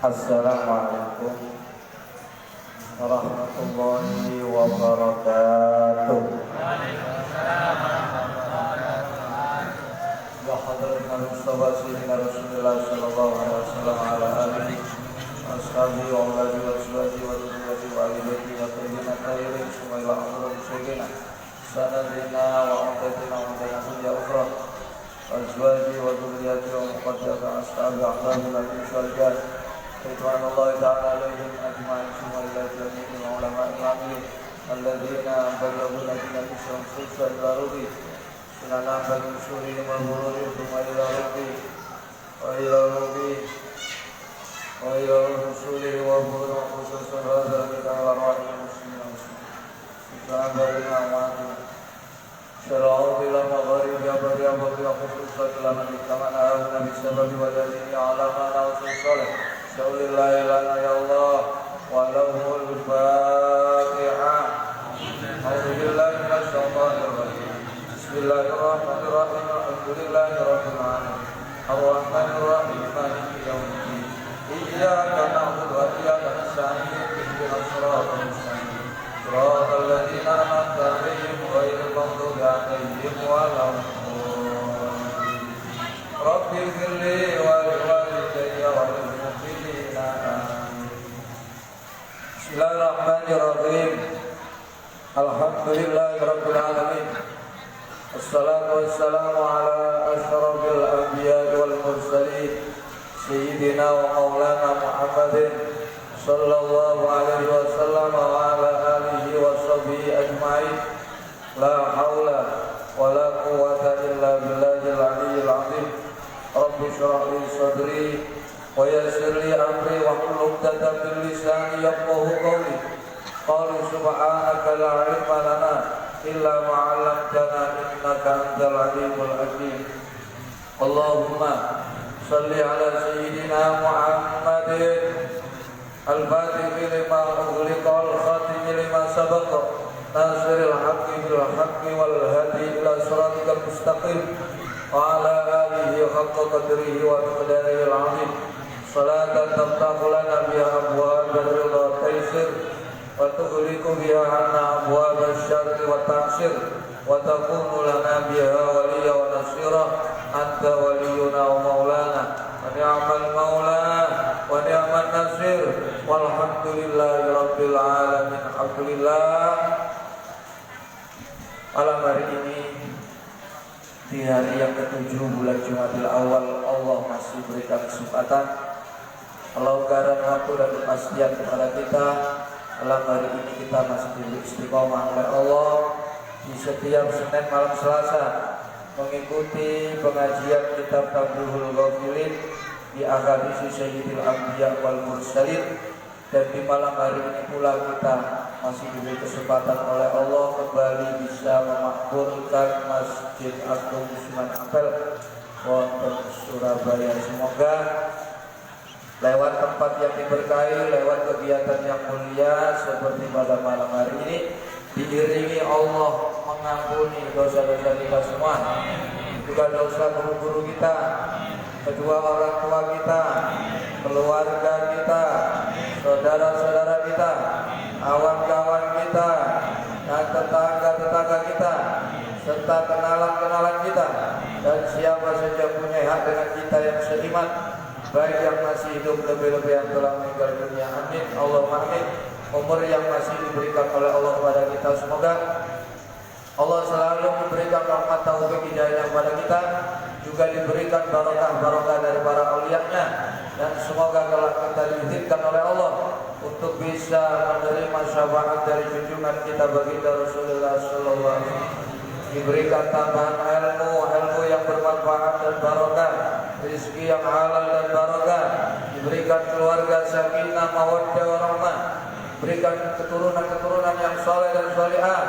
Assalamualaikum warahmatullahi wabarakatuh. Ya hadratin Mustafa Sayyidina Rasulullah sallallahu alaihi wasallam ala alihi ashabihi wa alihi wa sahbihi wa dzurriyyati wa alihi wa tayyibin khairin sumaila amrun sayyidina sanadina wa amdatina wa amdatina ya ukhra azwaji wa dzurriyyati wa muqaddata ashabi a'lamina min syarikat Ridwan Allah Ta'ala alaihim ajma'in semua ila jami'il ulama'i amilin alladhina balaghuna bina islam susah ila rubi sunana bagi usulihim al-bururi uduma ila rubi wa ila rubi wa ila usulihim wa bururi khususun hadha kita ala ra'i muslimin sunana bagi na'amati syara'u bila magharib ya bari abadi khususan ila nabi kaman ahuna bisababi wajadini alamana usul soleh Shaulillahi lana ya Allah wa lahul fatihah. A'udzubillahi minasyaitonir rajim. Bismillahirrahmanirrahim. Alhamdulillahi rabbil alamin. Arrahmanir rahim. Maliki yaumiddin. Iyyaka na'budu wa iyyaka nasta'in. Ihdinas siratal mustaqim. Siratal ladzina an'amta 'alaihim ghairil maghdubi 'alaihim waladdallin. Rabbi ighfirli wa liwalidayya wa lil Bismillahirrahmanirrahim. Alhamdulillahirabbil alamin. Wassalatu wassalamu ala asyrafil anbiya'i wal mursalin sayyidina wa maulana Muhammadin sallallahu alaihi wasallam wa ala alihi wa sahbihi ajma'in. La haula wa la quwwata illa billahil aliyyil azim. Rabbi shrah li sadri wa yassir li amri wa hlul 'uqdatam min lisani yafqahu qawli. Qalu subhanaka la 'ilma lana illa ma 'allamtana innaka antal 'alimul hakim. Allahumma shalli ala sayyidina Muhammadin al-fatih lima ughliqa al-khatim lima sabaqa nasiril haqqi bil haqqi wal hadi ila siratikal mustaqim wa ala alihi haqqa qadrihi wa miqdarihi al-'azim. Salatan taftahu lana biha abwaab ar-ridha taysir wa tughliqu biha 'anna abwaab asy-syarri wa ta'sir wa takunu lana biha waliyya wa nasira anta waliyuna wa maulana wa ni'mal maula wa ni'man nasir walhamdulillahi rabbil alamin. Alhamdulillah, malam hari ini di hari yang ke-7 bulan Jumadil Awal Allah masih berikan kesempatan, kelonggaran waktu dan kepastian kepada kita. Malam hari ini kita masih diberi istiqomah oleh Allah di setiap Senin malam Selasa mengikuti pengajian kitab Tablughul Ghafilin di Ahadits Sayyidil Anbiya wal Mursalin. Dan di malam hari ini pula kita masih diberi kesempatan oleh Allah kembali bisa memakmurkan Masjid Agung Usman Ampel wonten Surabaya. Semoga lewat tempat yang diberkahi, lewat kegiatan yang mulia seperti pada malam hari ini, diiringi Allah mengampuni dosa-dosa kita semua, juga dosa guru-guru kita, kedua orang tua kita, keluarga kita, saudara-saudara kita, kawan-kawan kita, dan tetangga-tetangga kita, serta kenalan-kenalan kita, dan siapa saja punya hak dengan kita yang seiman, baik yang masih hidup lebih-lebih yang telah meninggal dunia. Amin Allahumma amin. Umur yang masih diberikan oleh Allah kepada kita, semoga Allah selalu memberikan rahmat taufik hidayah kepada kita, juga diberikan barokah dari para aulianya, dan semoga kelak kita diizinkan oleh Allah untuk bisa menerima syafaat dari junjungan kita baginda Rasulullah sallallahu alaihi wasallam. Diberikan tambahan ilmu yang bermanfaat dan barokah, rezeki yang halal dan barokah, diberikan keluarga sakinah mawaddah warahmah, diberikan keturunan yang soleh dan solihah,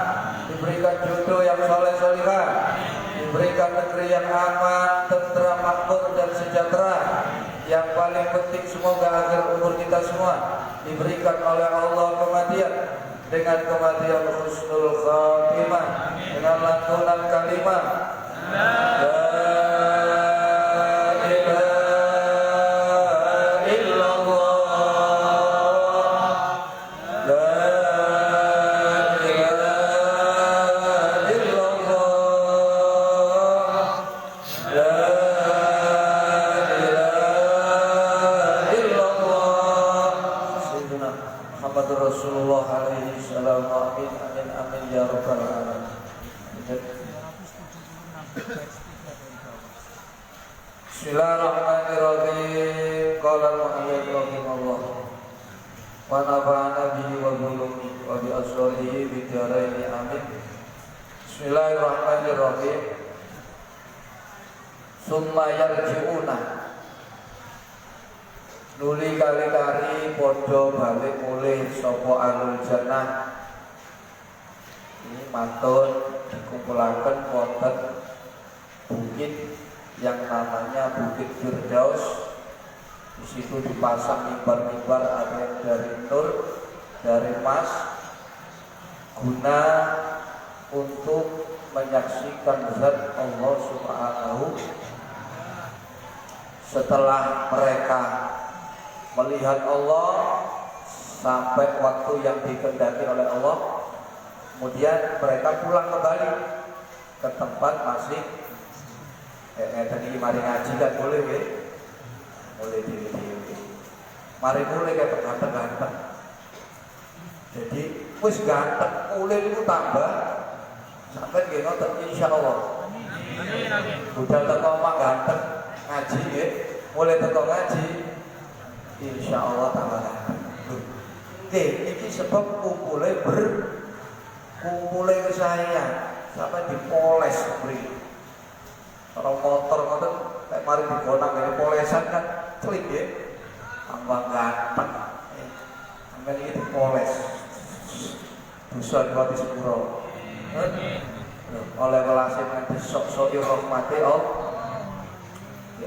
diberikan jodoh yang soleh solihah, diberikan negeri yang aman, tentram, makmur dan sejahtera. Yang paling penting semoga akhir umur kita semua diberikan oleh Allah kematian dengan kematian husnul khatimah, dengan lantunan kalimat la ilaha illallah Bismillahirrahmanirrahim. Qala al-mu'allif rahimahullah wa nafa'ana bihi wa bi wa bi asrarihi bi daraini amin. Bismillahirrahmanirrahim. Summa yarji'una nuli kali-kali podo balik mulih sapa ahlul jannah. Ini mantun dikumpulaken wonten bukit yang namanya Bukit Firdaus. Di situ dipasang mimbar-mimbar, ada yang dari nur, dari emas, guna untuk menyaksikan zat Allah Subhanahu. Setelah mereka melihat Allah sampai waktu yang dikehendaki oleh Allah, kemudian mereka pulang kembali ke tempat masing. Tadi mari ngaji kan boleh ya, boleh diri. Mari boleh kayak ganteng-ganteng. Jadi wis ganteng, boleh itu tambah sampai gini nonton insya Allah. Udah teko omah ganteng ngaji ya, boleh teko ngaji, insya Allah tambah ganteng. Oke, ini sebab kumpulnya kumpulnya saya sampai dipoles beri. Kalau motor ngoten kayak mari digonang ini polesan kan klik ya, tambah ganteng. Sampai ini dipoles. Dosa diwati sepuro. Oleh welasin nanti sok-soki rahmati Allah.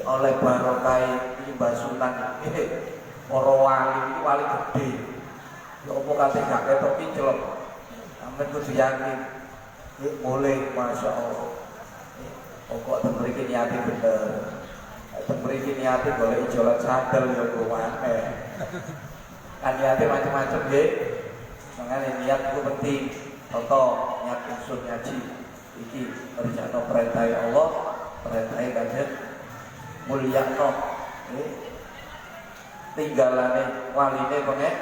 Oleh barokai Mbah Sunan ini para wali gede. Ya apa kate gak ketok kinclok. Sampai kudu yakin. Boleh masya Allah. Pokok tembriki niati bener, tembriki niati boleh ijolat sadel ya kuwane. Kan niati macam-macam ya, makanya niat itu penting. Contoh niat unsur ngaji, iki merencana perintah Allah, perintah kanjeng mulyakno, tinggalane waline pengen,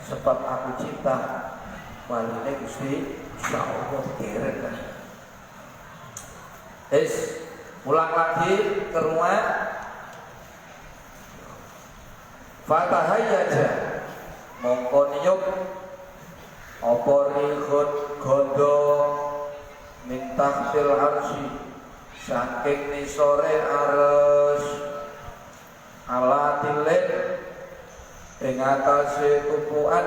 sebab aku cinta waline Gusti Allah keren kan. Pulang lagi ke rumah. Fatahayyaja mongko niyuk apa rihut gondo min tahtil arsy saking nisore ares ala tilit ing atase tumpukan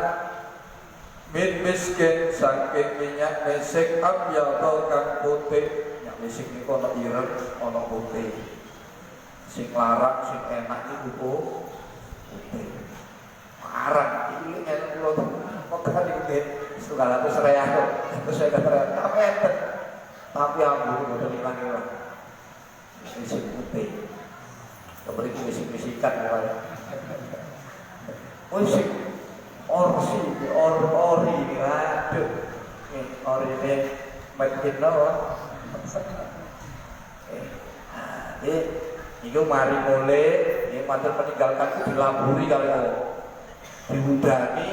min miskin saking minyak mesik abyadha kang putih. Misik ini kono ireng, kono putih. Sing larang, sing enak itu putih. Marang, ini enak loh. Kok kali ini segala itu seraya tuh. Terus saya kata, tapi ambil udah 5 kilo. Misik putih. Kembali misik-misikan ya. Misik orsi, ori, aduh. Ori ini makin loh. Itu mari mulai, ini mantan meninggalkanku dilaburi kali diudani,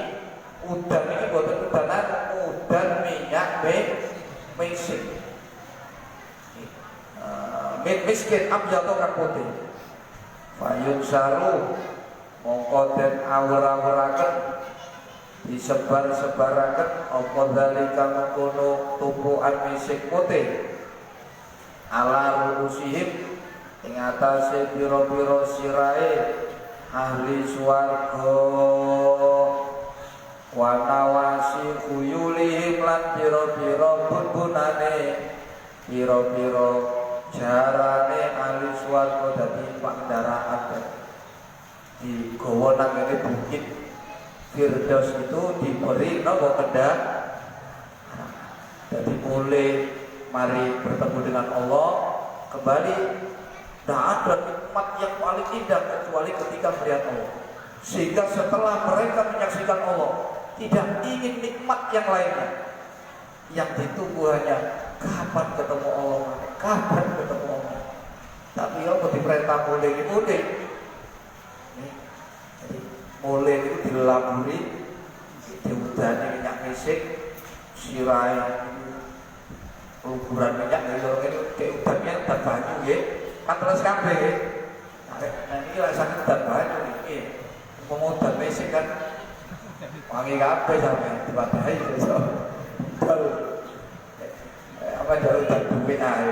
udan ini buatan udanan, udan minyak mesik, miskin abjatuh kan putih, payung saru, mongko dan awur-awuraken, disebar-sebaraken, apa dalika mengkono tumpuan misik putih. Ala ru'usihim ing atase pira-pira sirahe ahli swarga wa nawasi khuyulihim lan pira-pira bunbunane pira-pira jarane ahli swarga dadi pandaraan digawa nang ngene bukit Firdaus itu diberi napa kedah. Jadi mulai mari bertemu dengan Allah kembali, tidak ada nikmat yang paling indah kecuali ketika melihat Allah. Sehingga setelah mereka menyaksikan Allah, tidak ingin nikmat yang lainnya. Yang ditunggu hanya kapan ketemu Allah, kapan ketemu Allah. Tapi Allah diperintah mulai. Jadi mulai itu dilaburi, diudani minyak misik, sirai ukuran minyak dari orang itu keudannya dan banyu ya kan terus kabeh Nah ini lah sakit dan banyak ini. Pemuda mesik kan wangi kabeh sampe dipatahi iso. Apa jauh tak duwe ae.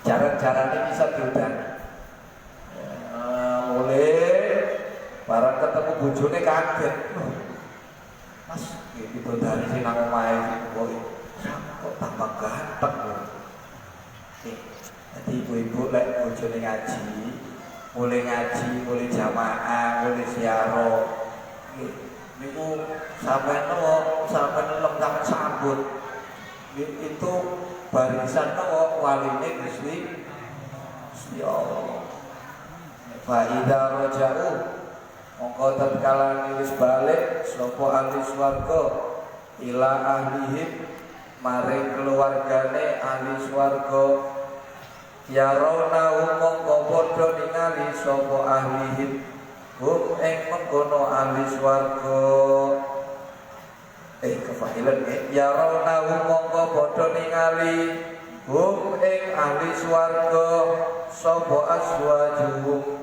Cara-caranya bisa diudan. Mulai barang ketemu bojone kaget. Mas, gitu dari sini nang omahe boy. Kok tambah ganteng lho. Jadi ibu-ibu lek bojone ngaji, mulai jamaah, mulai ziarah. Niku sampeyan lengkap sambut. Itu barisan waline Gusti Allah. Fa idza raja'u mongko tatkala wis balik sapa ahli swarga ila ahlihim maring keluargane ahli swarga ya rauna mongko padha ningali sapa ahlihim hum ing mengkono ahli swarga kefailan ya rauna mongko padha ningali hum ing ahli swarga sapa aswajuhum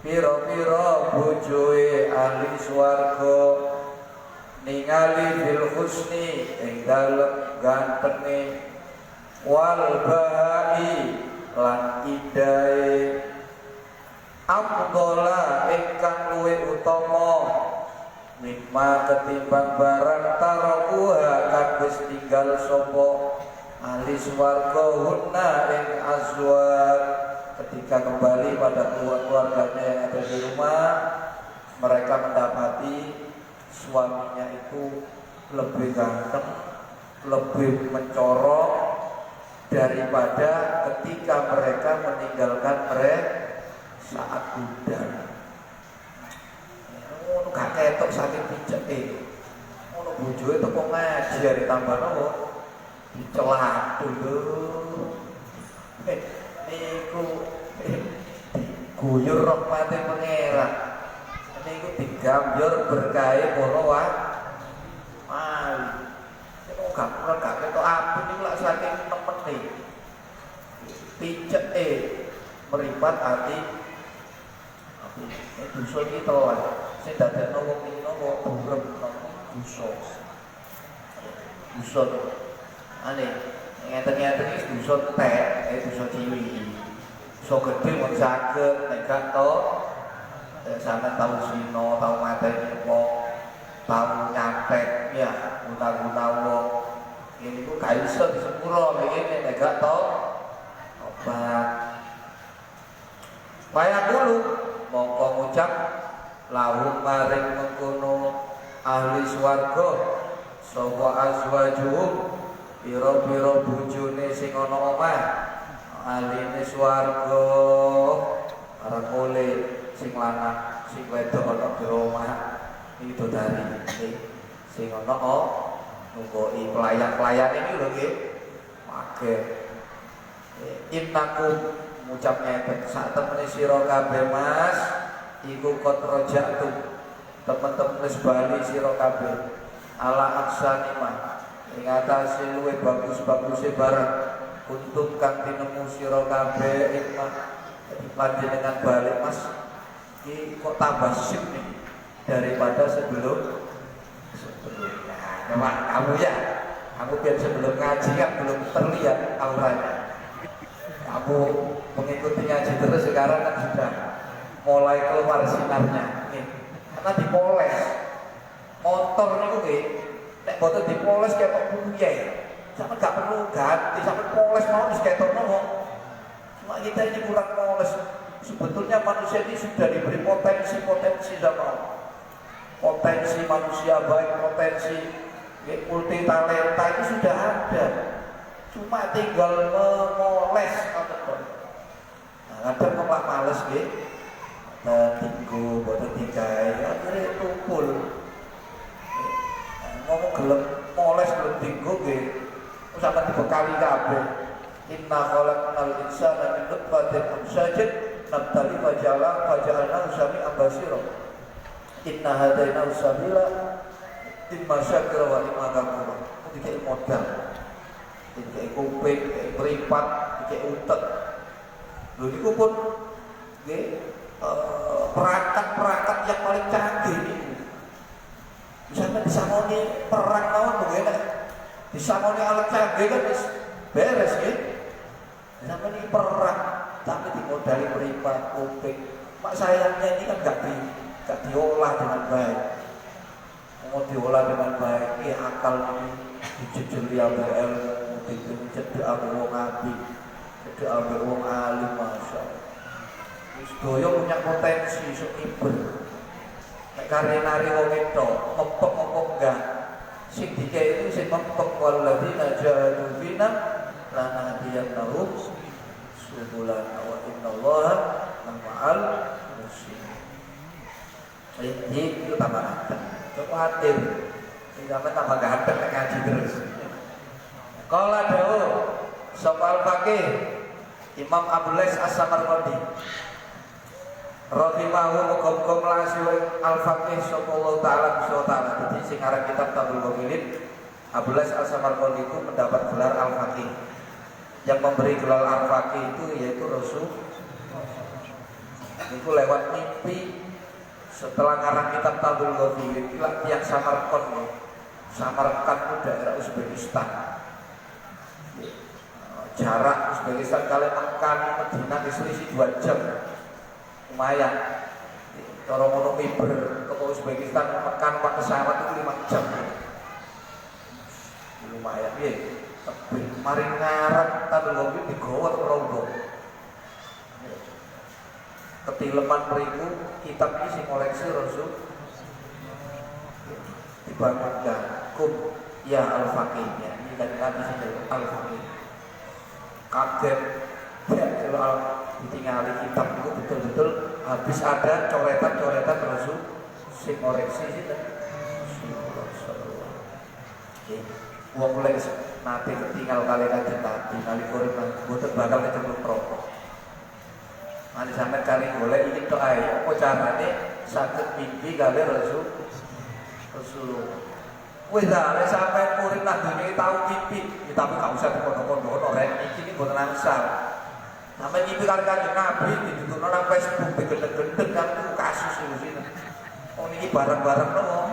pira-pira bojoe ahli swarga ningali bil husni ing dalem gantenge wal bahai lan indahe afdhala ingkang luwih utama mimma ketimbang barang tarakuha kang wis tinggal sapa ahli swarga hunna ing azwaj. Ketika kembali pada keluarganya yang ada di rumah, mereka mendapati suaminya itu lebih ganteng, lebih mencorong daripada ketika mereka meninggalkan mereka saat muda. Ngono gak ketok saking pijeke. Ngono bojoe teko ngaji dari tambah nopo? Dicelat dulu. Niku guyur rahmate pangeran. Niku digambyur berkahe para wali. Nek gak ketok api niku lak saking temene. Pijeke meripat ati. Dosa iki telan. Sing dadekno wong iki napa burem dosa. Dosa. Ane ngeten-ngeten iki dosa tek, dosa cilik. So gede wong saged nek gak to sampeyan tau zina, tau mateni wong, tau nyantet ya, guna-guna wong. Ini ku gak iso disepuro ngene nek gak to obat. Kaya dulu mongko ngucap lahum maring mengkono ahli swarga sapa azwajuhum pira-pira bojone sing ana omah ahline swarga arep mulih sing lanang sing wedok ana di omah iki dodari sing ana nunggoki pelayan-pelayan iki lho nggih mage innakum ngucap ngeten sak temene sira kabeh Mas iku kot rojak tuh temen-temen wis bali sira kabeh ala aksanima ing atase luwih bagus-baguse barang untuk kang tinemu sira kabeh ing panjenengan balik Mas iki kok tambah sip nih daripada sebelumnya. Memang kamu ya, kamu biar sebelum ngaji kan belum terlihat auranya. Kamu mengikuti ngaji terus sekarang kan sudah mulai keluar sinarnya. Karena dipoles motor niku nggih nek boten dipoles ketok punya sampe gak perlu ganti sampe poles mau wis ketok nopo cuma kita ini kurang poles. Sebetulnya manusia ini sudah diberi potensi sama potensi manusia baik, potensi multi talenta itu sudah ada, cuma tinggal memoles. Nah, kadang malah males nggih tinggu, boten tinggai, akhirnya tumpul. Ngomong gelem moles gelem tinggu nggih, sampeyan dibekali kabeh. Inna khalaqnal insana min nutfatin amsyajin nabtali faja'alnahu sami'an basira. Inna hadainahu sabila imma syakira wa imma kafura. Dikai modal, dikai kuping, meripat, cek utek. Lho niku pun perangkat-perangkat yang paling canggih niku. Misalnya disangoni perang lawan begini, disangoni alat canggih kan beres ya. Sampai ini perang, tapi dimodali meripat, kuping. Mak sayangnya ini kan gak diolah dengan baik. Mau diolah dengan baik, ini akal ini dijejeli ambil ilmu, dijejeli ambil wong api, dijejeli ambil wong alim, masya Allah. Sedoyo punya potensi, seiber. Nek karya-nari wong itu, ngepek-ngepek enggak. Sing dikaya itu sing ngepek waladina jahadu fina lana diyannahum subulana wa innallaha ma'al muslimin. Jadi itu tambah ganteng. Khawatir tidak tambah ganteng nek ngaji terus. Qala dawu sapa al-faqih Imam Abdul Lais As-Samarqandi rahimahu mukum langsung al-faqih sallallahu ta'ala. Jadi sing aran kitab Tabul Qabilin Abdul Lais As-Samarqandi itu mendapat gelar al-faqih. Yang memberi gelar al-faqih itu yaitu Rasul. Itu lewat mimpi setelah ngarang kitab Tabul Qabilin yang Samarkand. Samarkand itu daerah Uzbekistan. Jarak Uzbekistan kali Mekah Madinah selisih 2 jam. Lumayan. Kalau mau miber ke Uzbekistan Mekah pakai pesawat itu 5 jam. Lumayan ya. Tapi mari ngarang Tabul Qabilin digawa ke Rondo. Ketileman beriku kitab ini sing koleksi Rasul dibangunkan kum ya al-faqihnya ini dari kami sini al-faqih kaget ya kalau ditinggali kitab itu betul-betul habis ada coretan-coretan Rasul sing koleksi sini wong mulai nanti ketinggal kali kajian nanti kali koretan buat bakal kecelok rokok. Nanti sampai kali boleh ingin doa ya, apa caranya sakit mimpi kali Rasulullah. Wih dah, sampai murid lah dunia tahu mimpi, ya, tapi gak usah dipondok-pondok orang ini buat langsar. Sampai mimpi kali-kali Nabi di orang Facebook, digedeg-gedeg kan itu kasus itu sini. Oh ini bareng-bareng loh,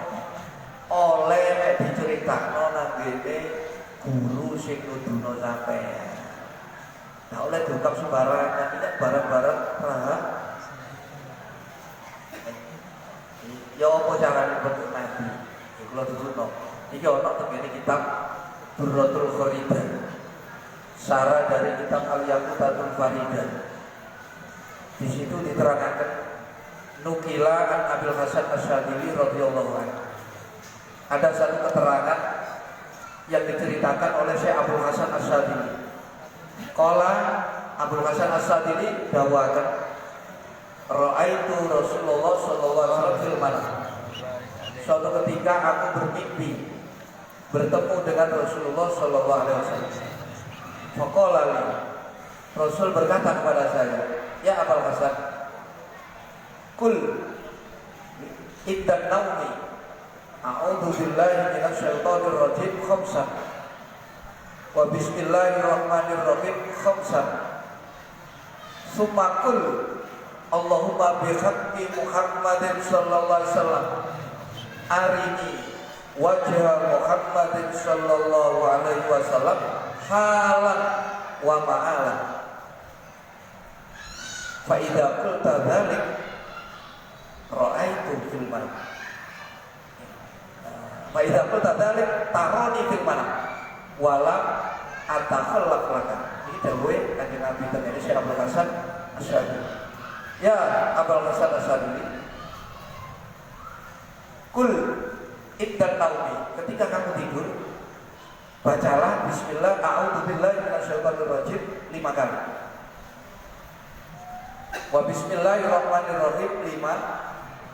oleh diceritakan nang gini guru sing nuduno sampai. Nah oleh diungkap sembarangan tidak barang-barang ya apa caranya bentuk Nabi kalau ditutup ini ada begini kitab Durratul Kharidah syarah dari kitab Al-Yaqutatul Faridah. Di situ diterangkan nukila an Abil Hasan Asyadili radhiyallahu anhu. Ada satu keterangan yang diceritakan oleh Syekh Abdul Hasan Asyadili. Qala Abdul Hasan As-Sadili dawakan ra'aitu Rasulullah sallallahu alaihi wasallam fil manam. Suatu ketika aku bermimpi bertemu dengan Rasulullah sallallahu alaihi wasallam. Faqala li Rasul berkata kepada saya, "Ya Abul Hasan, kul iddan naumi a'udzu billahi minasyaitonir rajim khamsan wa bismillahirrahmanirrahim khamsan summa qul Allahumma bihaqqi Muhammadin sallallahu alaihi wasallam arini wajha Muhammadin sallallahu alaihi wasallam halan wa ma'alan fa idza qulta dzalik ra'aitu fil manam fa idza qulta dzalik tarani fil manam wala atakhallaq laka. Ini dawuhe kanjeng Nabi tengene Syekh Abdul Hasan Asyadili. Ya Abdul Hasan Asyadili, kul iddan naumi, ketika kamu tidur bacalah bismillah a'udzubillahi minasyaitonir rajim 5 kali. Wa bismillahirrahmanirrahim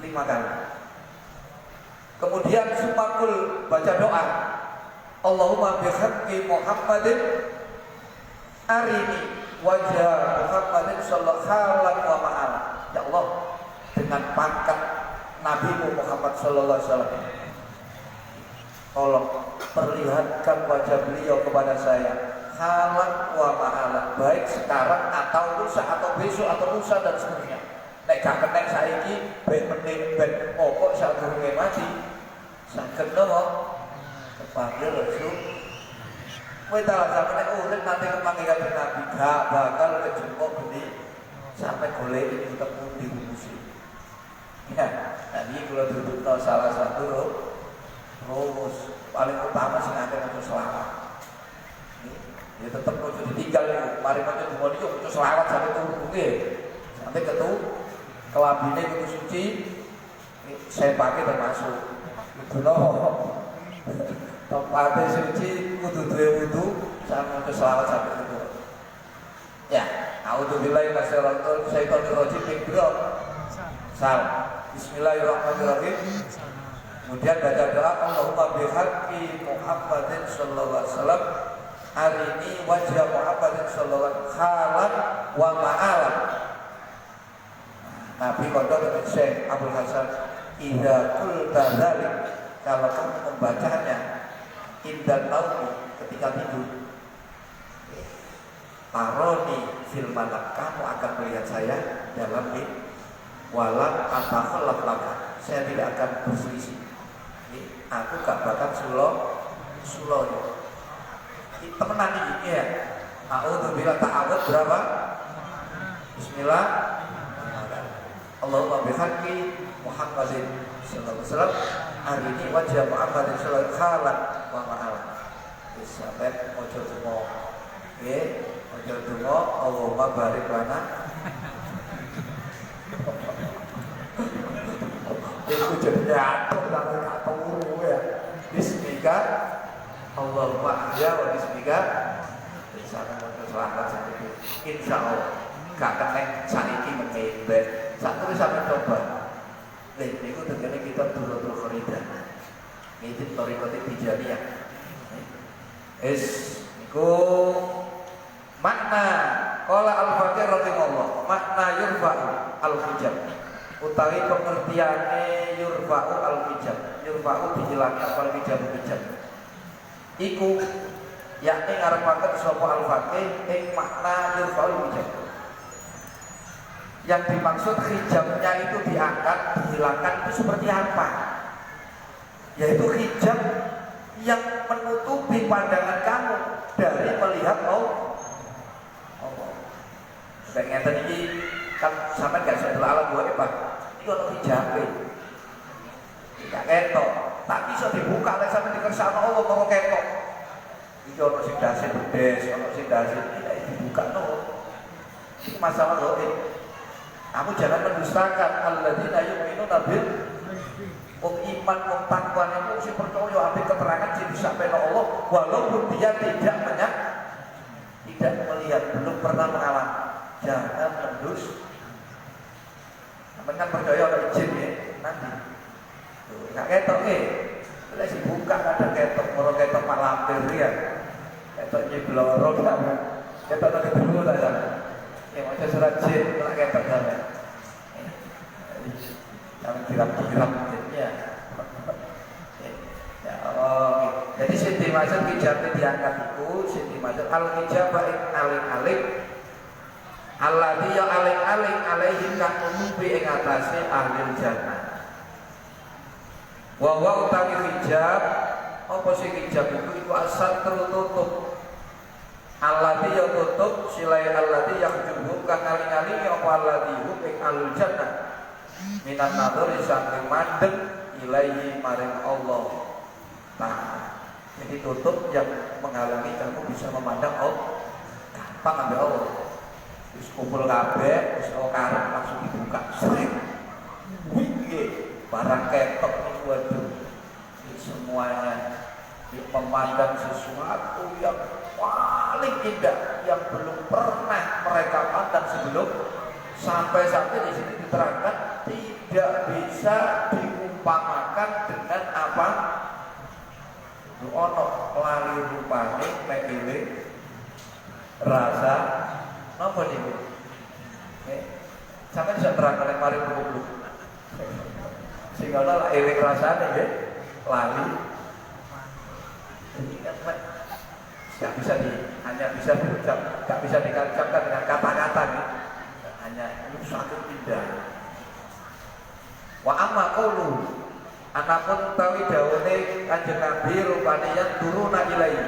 5 kali. Kemudian sumakul baca doa Allahumma bihaqqi Muhammadin arini wajah Muhammadin sallallahu alaihi wa ma'ala. Ya Allah, dengan pangkat Nabi Muhammad sallallahu alaihi wasallam, tolong perlihatkan wajah beliau kepada saya halan wa ma'alan, baik sekarang atau lusa atau besok atau lusa dan seterusnya. Nek gak kenek saiki ben menit ben pokok sadurunge mati saged napa kepanggil Rasul. Kowe tak sampe urip nanti kepanggil kanjeng Nabi gak bakal kejempok geni sampai golek ketemu di rumus. Ya, tadi kalau duduk salah satu rumus paling utama sing akeh maca selawat. Ya tetep ojo ditinggal niku. Mari maca donga niku ojo selawat sampai turu nggih. Sampai ketu kelambine kudu suci. Saya pakai termasuk. Kudu tempatnya suci kudu duwe wudu sampai maca selawat sampai ketu. Ya, a'udzubillahi minasyaitonir rajim ping sal. Bismillahirrahmanirrahim. Kemudian baca doa Allahumma bihaqqi Muhammadin sallallahu alaihi wasallam arini wajah Muhammadin sallallahu alaihi wasallam halan wa ma'alan. Nabi kondo dengan Syekh Abdul Hasan idza qulta dzalik, kalau kamu membacanya indan naumi, ketika tidur, taroni fil manam, kamu akan melihat saya dalam mimpi, walam atakhallaf laka, saya tidak akan berselisih, aku gak bakal sulo temenan ini ya. A'udzubillah ta'awud berapa? Bismillah. Allahumma bihaqqi Muhammadin sallallahu alaihi wasallam arini wajah Muhammadin sallallahu alaihi wasallam wa ma'ala. Sampai ojo donga. Nggih, ojo donga Allahumma barik lana. Itu jadi atur tapi gak turu ya. Bismika Allahumma ahya wa bismika sana mau selamat sakit. Insyaallah gak kenek saiki mengebet. Sak terus sampe coba. Niku tegene kita Durratul Kharidah. Niki thariqat Tijaniyah. Niku makna qala al-Faqih rahimahullah, makna yurfa'u al-hijab. Utawi pengertiane yurfa'u al-hijab. Yurfa'u dihilangi al-hijab hijab. Iku yakni ngarepaken sapa al-Faqih ing makna yurfa'ul hijab. Yang dimaksud hijabnya itu diangkat, dihilangkan itu seperti apa? Yaitu hijab yang menutupi pandangan kamu dari melihat Allah. Kayak ngeten iki kan sampean gak iso delok alam buat Pak. Iki ono hijabe. Gak ketok, tak bisa dibuka lek sampe dikersakno Allah kok ketok. Iki ono sing dasi bedes, ono sing dasi iki dibuka no. Iki masalah loh. Kamu jangan mendustakan alladzina yu'minuna bil wong iman wong takwa niku sing percaya ambek keterangan sing disampaikan Allah walaupun dia tidak melihat, belum pernah mengalami. Jangan mendus. Sampeyan percaya ana jin ya nanti. Tuh, gak ketok lek dibuka kadang ketok, ora ketok mak lampir ya. Ketok nyebloro kan. Ketok tak ketemu ta sampe. Ya maca surat jin lek ketok sampe. Kami kirap-kirap ya. Ya Allah. Jadi sing dimaksud hijab diangkat itu sing dimaksud al-hijab aling-aling alladzi ya aling-aling alaihim kang nutupi ing atase ahli jannah. Wa wa utawi hijab apa sing hijab iku asal tertutup. Alladzi ya tutup silai alladzi yahjubu kang aling-aling apa alladzi hum ing ahli jannah. Minan nadhari saking mandeg ilaihi maring Allah. Nah, jadi tutup yang menghalangi kamu bisa memandang Allah. Gampang ambil Allah. Terus kumpul kabeh, terus karep langsung dibuka. Sering. Wih, barang ketok ini waduh. Ini semuanya memandang sesuatu yang paling indah yang belum pernah mereka pandang sebelum. Sampai-sampai di sini diterangkan tidak bisa diumpamakan dengan apa? Ono lali rupane mekile rasa napa niku? Sampai bisa terangkan yang mari berkumpul. Sehingga lah eling rasane nggih lali. Jadi kan nggak bisa hanya bisa diucap, nggak bisa diucapkan dengan kata-kata nih. Hanya itu satu indah. Wa amma qaulu anapun utawi dawuhe Kanjeng Nabi rupane yang turuna ilahi.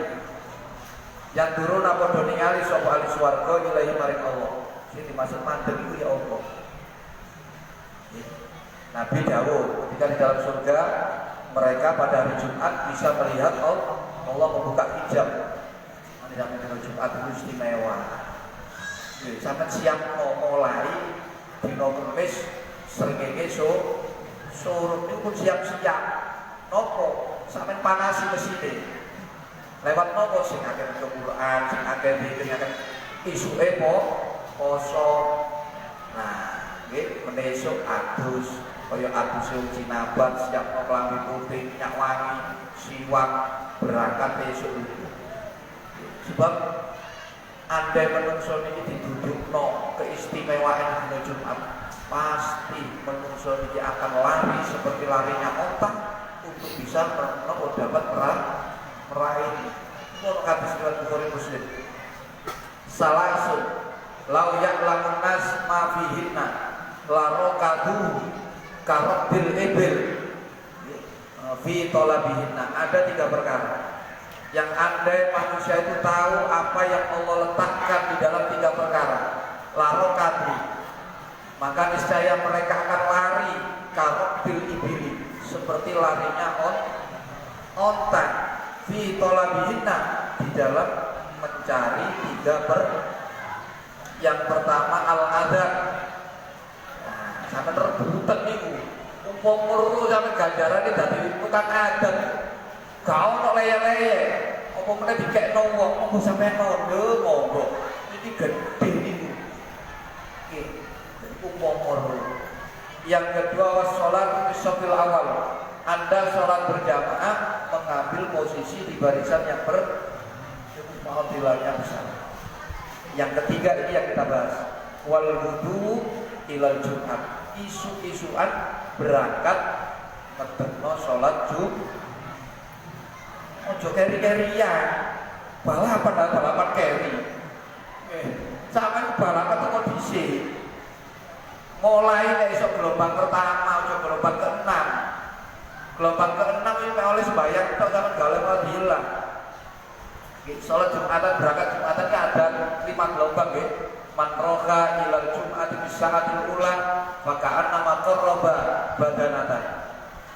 Yang turuna padha ningali sapa ahli swarga ilahi maring Allah. Sing dimaksud mandeg iku ya Allah. Nabi dawuh ketika di dalam surga mereka pada hari Jumat bisa melihat Allah membuka hijab. Di dalam Jumat itu istimewa. Sampai siang mulai dina Kamis srengenge surut itu pun siap-siap. Nopo sampai panasi mesine. Lewat nopo sing akeh maca Quran, sing akeh zikir, akeh isuke poso. Nah, nggih menesuk adus kaya adus cinabat, siap klambi putih, minyak wangi, siwak, berangkat esuk itu. Sebab andai menungso niki didudukno keistimewaan dina Jumat, pasti menungso niki akan lari seperti larinya otak untuk bisa dapat meraih. Ngono hadis riwayat Bukhari Muslim. Salasun lau ya'lamun nas ma fihinna la raqadu karobil ibil fi talabihinna. Ada 3 perkara yang andai manusia itu tahu apa yang Allah letakkan di dalam 3 perkara, la raqadu, maka niscaya mereka akan lari karobil ibili, seperti larinya onta fi talabihinna, di dalam mencari 3 yang pertama al-adab. Nah, sampai rebutan niku. Umpama sampe ganjarane dadi tukang adat. Gak ono leye-leye. Apa meneh dikekno wong, monggo sampean lho, monggo. Iki gede niku. Nggih. Umpama. Yang kedua salat bisafil awal. Anda sholat berjamaah mengambil posisi di barisan yang fadilannya besar. Yang ketiga ini yang kita bahas, wal wudu ilal Jumat, isu-isuan berangkat medekno sholat Jumat. Ojo keri-kerian, balapan keri. Sampai balapan teko dhisik. Mulai esok gelombang pertama, ojo gelombang ke-6. Gelombang ke-6 ini oleh sembahyang tok sampean gale hilang. Sholat Jumatan, berangkat Jumatan kan ada 5 gelombang nggih. Man roha ilal Jum'ati bisa'atil ula faka'an nama qarraba badanatan.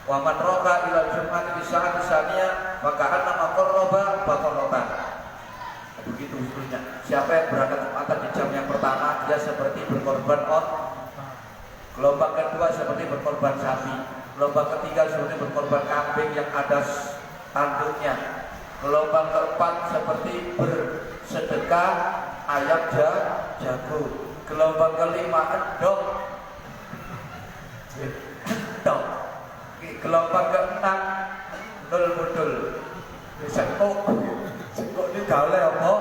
Wa man roha ilal Jum'ati bisa'ati saniyah faka'an nama qarraba baqaratan. Begitu usulnya. Siapa yang berangkat Jumatan di jam yang pertama, dia seperti berkorban gelombang kedua seperti berkorban sapi. Gelombang ketiga seperti berkorban kambing yang ada tanduknya. Gelombang keempat seperti bersedekah ayam jago. Gelombang kelima endok. Gelombang keenam nul mudul. Sengkok ini gaule apa?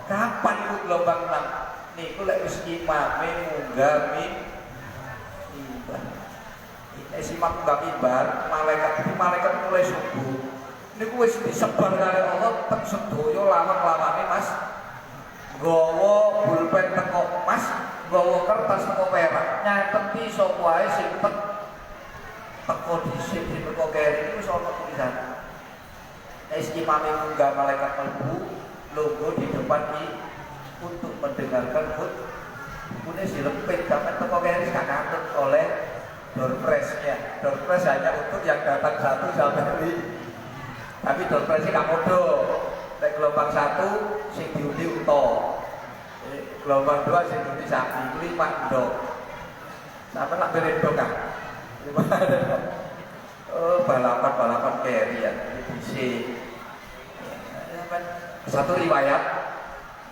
Kapan itu gelombang 6? Niku lek wis imame munggah simak munggah mimbar, malaikat mulai subuh. Niku wis disebar kali Allah tek sedoyo lawang-lawange Mas. Nggawa pulpen teko emas, nggawa kertas teko perak, nyateti sapa wae sing teko dhisik teko keri iku sapa tulisan. Nek imame munggah malaikat mlebu, logo di depan untuk mendengarkan khutbah dilepit sampai teko keri gak katut oleh doorpress-nya. Doorpress hanya untuk yang datang 1 sampai 5. Tapi doorpress-nya gak podo. Nek gelombang 1 sing diundi unta. Gelombang 2 sing diundi sapi, 5 ndok. Sampai nak beli ndok kan. Balapan keri ya. Ini satu riwayat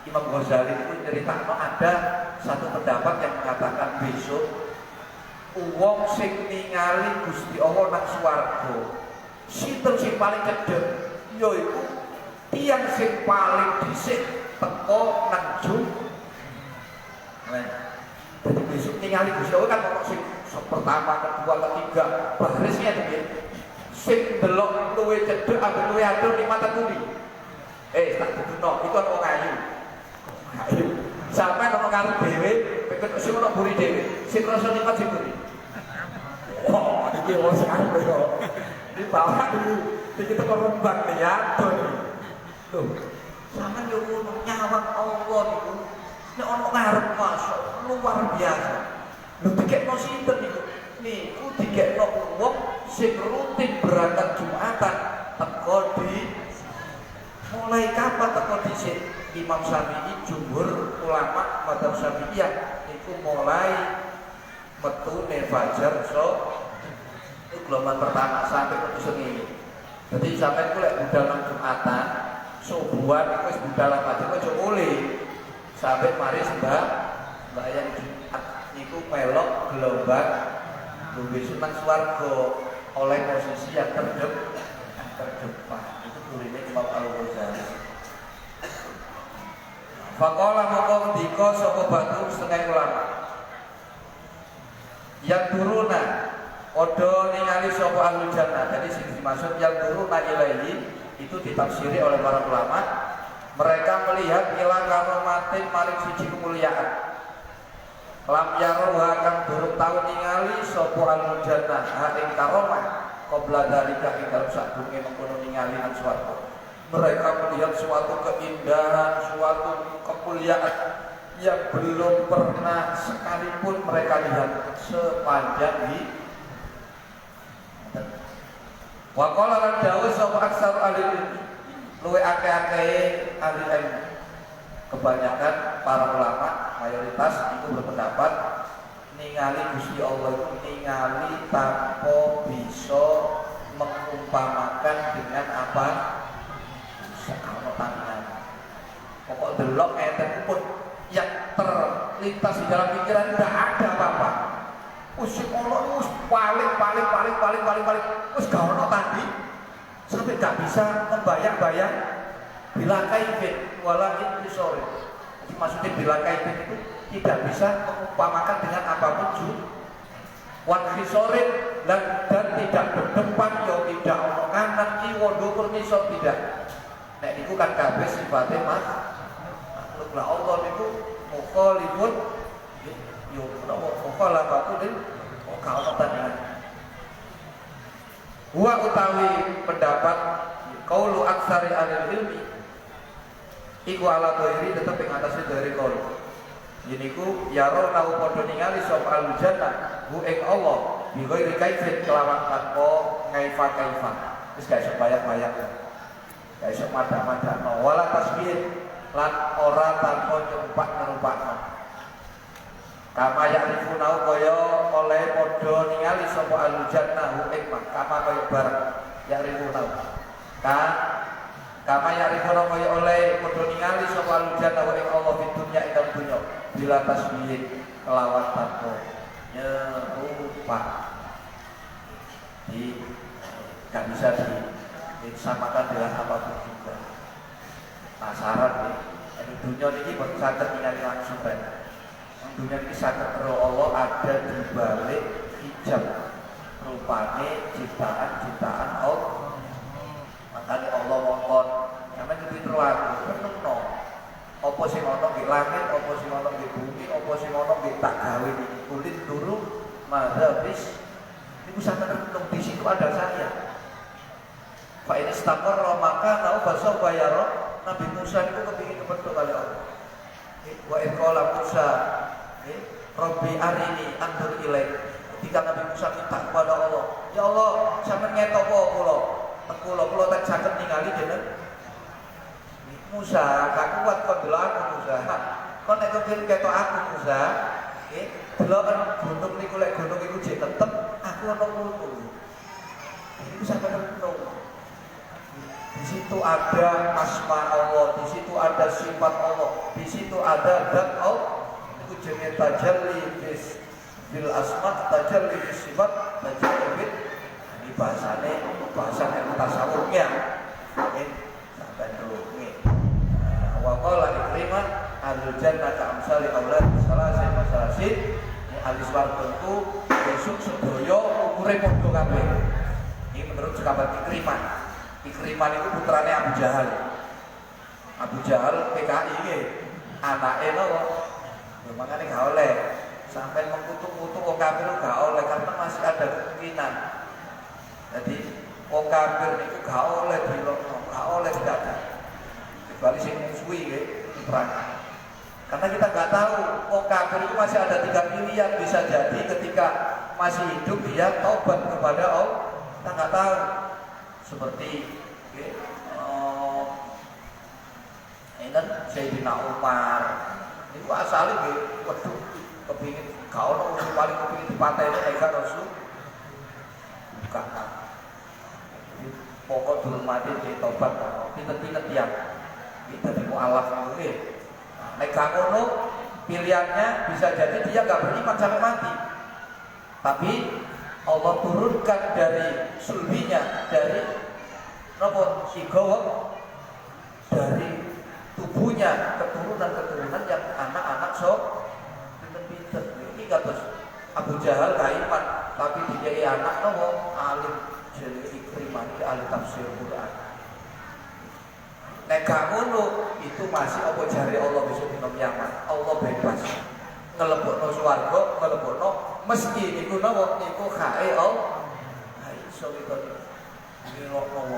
Imam Ghazali itu cerita ada satu pendapat yang mengatakan besok wong sing ningali Gusti Allah nang swarga sinten sing paling cedhek yaiku tiyang sing paling dhisik teko nang Jumat. Jadi besok ningali Gusti Allah kan ono sing pertama, kedua, ketiga barisnya iki sing delok luwe cedhek ambek luwe adol 5 tekuni. Tak duduno, itu wong ayu. karep dhewe, ketok sing ono buri dhewe. Sing rasa nikmat sing buri. Oh, iki wong sekarang yo. Di bawah iki kita korban ya, tuh. Sampeyan yo ngono nyawang Allah niku. Nek ono ngarep masuk luar biasa. Lho dikekno sinten niku? Niku dikekno wong sing rutin berangkat Jumatan teko di mulai kapan teko dhisik Imam Syafi'i jumhur ulama madzhab Syafi'iyah niku mulai metune fajar itu gelombang pertama sampai ke seni. Jadi sampai ku lek budal nang Jumatan subuhan iku wis budal fajar aja mulai sampai mari sembahyang Jumat niku melok gelombang luwih seneng swarga oleh posisi yang terdepan. Itu kurine Imam Al-Ghazali. Faqala maqam dika sapa batu setengah ulama. Yang turuna padha ningali sapa ahlul jannah. Jadi sing dimaksud yang turuna ilaihi itu ditafsiri oleh para ulama. Mereka melihat ila karomatin maring siji kemuliaan. Lam yaruha kang durung tau ningali sapa ahlul jannah ing karomah qabla dalika ing dalem sadurunge mengkono ningali nang swarga. Mereka melihat suatu keindahan, suatu kemuliaan yang belum pernah sekalipun mereka lihat sepanjang hidup. Wa qala lan dawuh sapa aksar ahli ilmi, luwe akeh-akeh ahli ilmu. Kebanyakan para ulama mayoritas itu berpendapat ningali Gusti Allah itu ningali tanpa bisa mengumpamakan dengan apa sakalo tangan. Pokok delok enten pun yang terlintas di dalam pikiran tidak ada apa-apa. Usik Allah us paling us gak ono tadi sampai gak bisa membayang-bayang bila kaifin wala intisori. Maksudnya bila kaifin itu tidak bisa mengumpamakan dengan apapun juga. Wan fisorin dan tidak berdepan yo tidak ono kanan kiwa dhuwur ngisor tidak. Nek niku kan kabeh sifate makhluk lah Allah niku mukhalifun yo menapa mukhalafatun kalau tandingan. Wa utawi pendapat qaulu aksari alil ilmi iku ala ghairi tetep ing atase dari qaul. Yeniku yaro tau padha ningali sapa al jannah hu ing Allah bi ghairi kaifin kelawan tanpa kaifa. Wis gak iso bayang-bayang. Gak iso madak-madakno wala tasbih lan ora tanpa nyumpak-nyumpakno. Kama ya'rifuna kaya oleh padha ningali sapa al jannah hu ing kama kaya barang ya'rifuna. Kama ya'rifuna kaya oleh padha ningali sapa al jannah hu ing Allah di dunya ing dalam dunya bila tasbih kelawan tanpa nyumpak. Gak bisa disamakan dengan apapun juga. Penasaran nih, ini dunia ini buat sadar ningali langsung kan. Dunia ini sadar roh Allah ada di balik hijab. Rupane ciptaan Allah. Makanya Allah ngomong, namanya jadi terlalu penuh. Apa sing ana di langit, apa sing ana di bumi, apa sing ana di tak gawe iki kulit durung mazhabis. Niku sampeyan penuh di situ ada saya. Fa ini istaqarra maka tahu bahasa bayaro Nabi Musa itu kepingin kebentuk kali Allah. Wa qala Musa Rabbi arini andur ilaik. Ketika Nabi Musa minta kepada Allah, ya Allah, sampeyan ngetok apa kula tak saged ningali jeneng Musa, gak kuat kok delok aku Musa. Kon nek kepengin ketok aku Musa, delok gunung niku lek gunung iku jek tetep aku ono ngono. Iku sampeyan ngono. Di situ ada asma Allah, di situ ada sifat Allah, di situ ada zat Allah. Itu jenis tajalli bil asma, tajalli bil sifat, tajalli bil ini bahasane tasawufnya. Sampai dulu nih. Wa qala Ikrimah ahlul jannah ka'amsali aulad salasin ini ahli swarga itu besok sedaya ukure padha kabeh. Ini menurut sahabat Ikrimah. Ikrimah itu putrane Abu Jahal. Abu Jahal PKI nggih. Anake napa? Makanya gak oleh sampai mengutuk-utuk wong kafir gak oleh karena masih ada kemungkinan. Jadi wong kafir itu gak oleh dilokno, gak oleh tidak. Kecuali sing musuhi nggih perang. Karena kita nggak tahu, wong kafir itu masih ada 3 pilihan. Bisa jadi ketika masih hidup dia taubat kepada Allah, kita nggak tahu. Seperti ini kan Sayyidina Umar itu asalnya waduh kepingin kau usul paling kepingin dipateni nek Rasul bukan. Pokok dulu mati di tobat, pinter-pinter tiap kita di mu'alaf nggih. Nek ngono pilihannya bisa jadi dia nggak beriman sampai mati. Tapi Allah turunkan dari sulbinya, dari nopo sigowo, dari tubuhnya keturunan-keturunan yang anak-anak sok pinter-pinter. Ini kados Abu Jahal gak iman, tapi dia anak nopo alim jadi Ikrimah, ahli tafsir Quran. Nek gak ngono itu masih apa jari Allah besok dina kiamat. Allah bebas ngelebokno swarga, ngelebokno meski niku napa niku kae Allah. Ha iso iki wong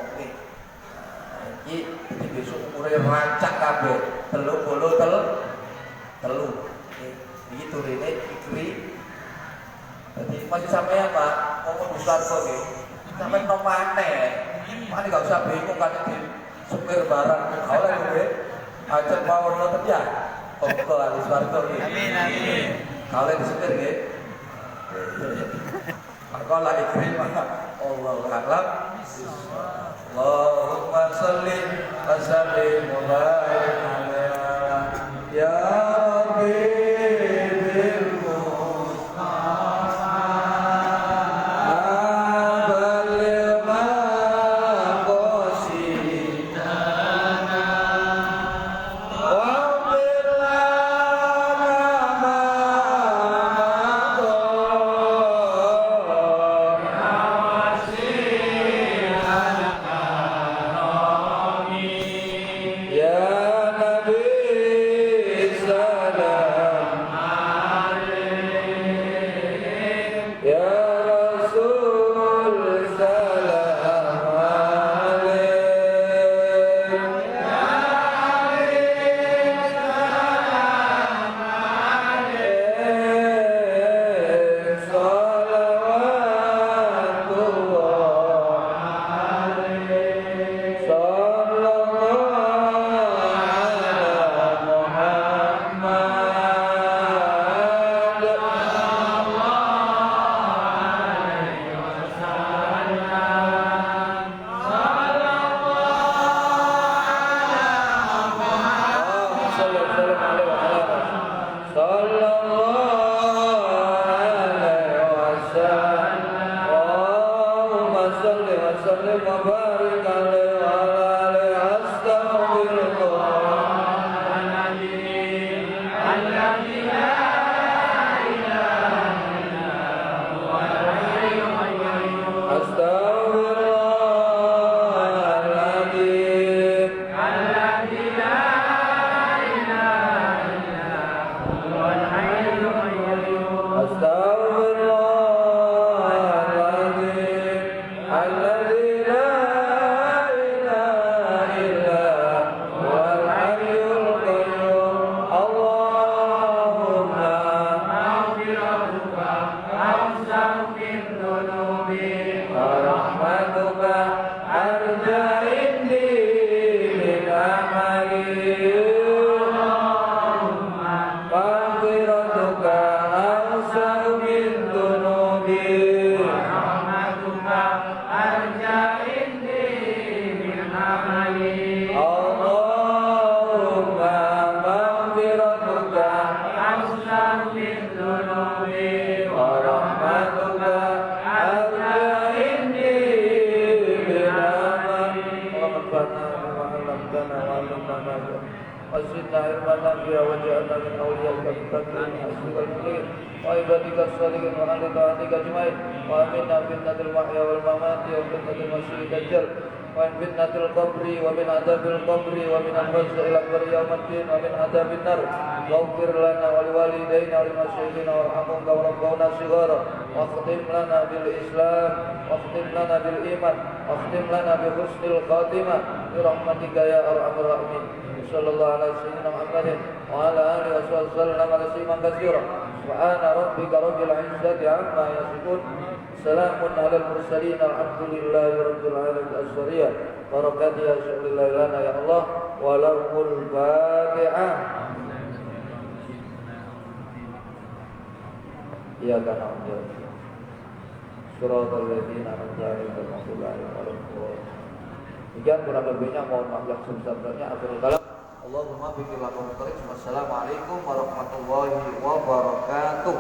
iki besok umure rancak kabeh 33. Iki turine Ikri. Jadi masih sampean Pak, ngomong di swarga nggih. Sampai no maneh. Mane gak usah bingung kan iki supir barang kau lagi gue ajak power nonton ya pokok alis warga gue amin kau lagi supir gue aku lagi kirim Allahu Akbar Allahumma sholli wa sallim wa barik alaihi ya Rabbi Bismillahirrahmanirrahim. بها واجعلنا من أوليائك المتقين حسبك المقيم وعبادك الصالحين وأهل طاعتك أجمعين وآمنا فتنة المحيا والممات وفتنة المسيح الدجال ومن فتنة القبر ومن عذاب القبر ومن الفزع الأكبر يوم الدين ومن عذاب النار واغفر لنا ولوالدينا ولمشايخنا وارحمهم كما ربونا صغارا واختم لنا بالإسلام واختم لنا بالإيمان واختم لنا بحسن الخاتمة برحمتك يا أرحم الراحمين صلى الله على سيدنا محمد وعلى آله وصحبه وسلم تسليما كثيرا سبحان ربك رب العزة عما يصفون سلام على المرسلين الحمد لله رب العالمين السرية بركات يا شيخ الله لنا يا الله ولهم الفاتحة يا كان عبد صراط الذين أنعمت عليهم غير المغضوب عليهم ولا الضالين. Demikian kurang lebihnya mohon maaf yang sebesar-besarnya. Akhirul kalam. Allahumma biqil lakum. Wassalamualaikum warahmatullahi wabarakatuh.